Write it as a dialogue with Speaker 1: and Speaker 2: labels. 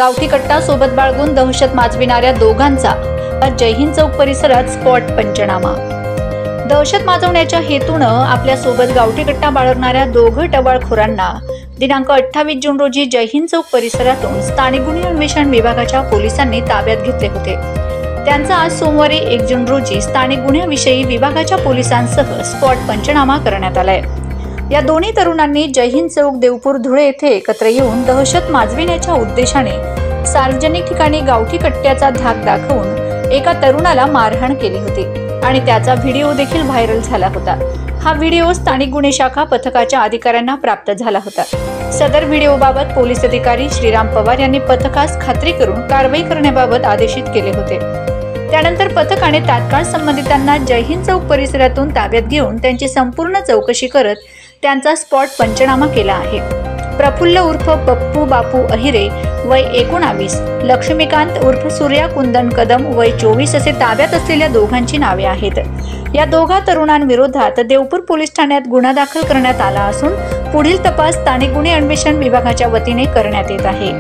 Speaker 1: गावठी कट्टा सोबत बाळगून दहशत माजविणाऱ्या दोघांचा जय हिंद चौक परिसरात स्पॉट पंचनामा। दहशत माजवण्याच्या हेतूनं आपल्या सोबत गावठी कट्टा बाळगणाऱ्या दोघं टवाळखोरांना दिनांक 28 जून रोजी जय हिंद चौक परिसरातून स्थानिक गुन्हे अन्वेषण विभागाच्या पोलिसांनी ताब्यात घेतले होते। त्यांचा आज सोमवारी 1 जून रोजी स्थानिक गुन्ह्याविषयी विभागाच्या पोलिसांसह स्पॉट पंचनामा करण्यात आलाय। या दोन्ही तरुणांनी जय हिंद चौक देवपूर धुळे येथे एकत्र येऊन दहशत माजविण्याच्या उद्देशाने सार्वजनिक ठिकाणी गावठी कट्ट्याचा धाक दाखवून एका तरुणाला मारहाण केली होती आणि त्याचा व्हिडिओ देखील व्हायरल झाला होता। हा व्हिडिओ स्थानिक गुन्हे शाखा पथकाच्या अधिकाऱ्यांना प्राप्त झाला होता। सदर व्हिडिओबाबत पोलीस अधिकारी श्रीराम पवार यांनी पथकास खात्री करून कारवाई करण्याबाबत आदेशित केले होते। त्यानंतर पथकाने तात्काळ संबंधितांना जय हिंद चौक परिसरातून ताब्यात घेऊन त्यांची संपूर्ण चौकशी करत त्यांचा स्पॉट पंचनामा केला आहे। प्रफुल्ल उर्फ पप्पू बापू अहिरे वय 19, लक्ष्मीकांत उर्फ सूर्या कुंदन कदम वय 24 असे ताब्यात असलेल्या दोघांची नावे आहेत। या दोघा तरुणांविरोधात देवपूर पोलीस ठाण्यात गुन्हा दाखल करण्यात आला असून पुढील तपास स्थानिक गुन्हे अन्वेषण विभागाच्या वतीने करण्यात येत आहे।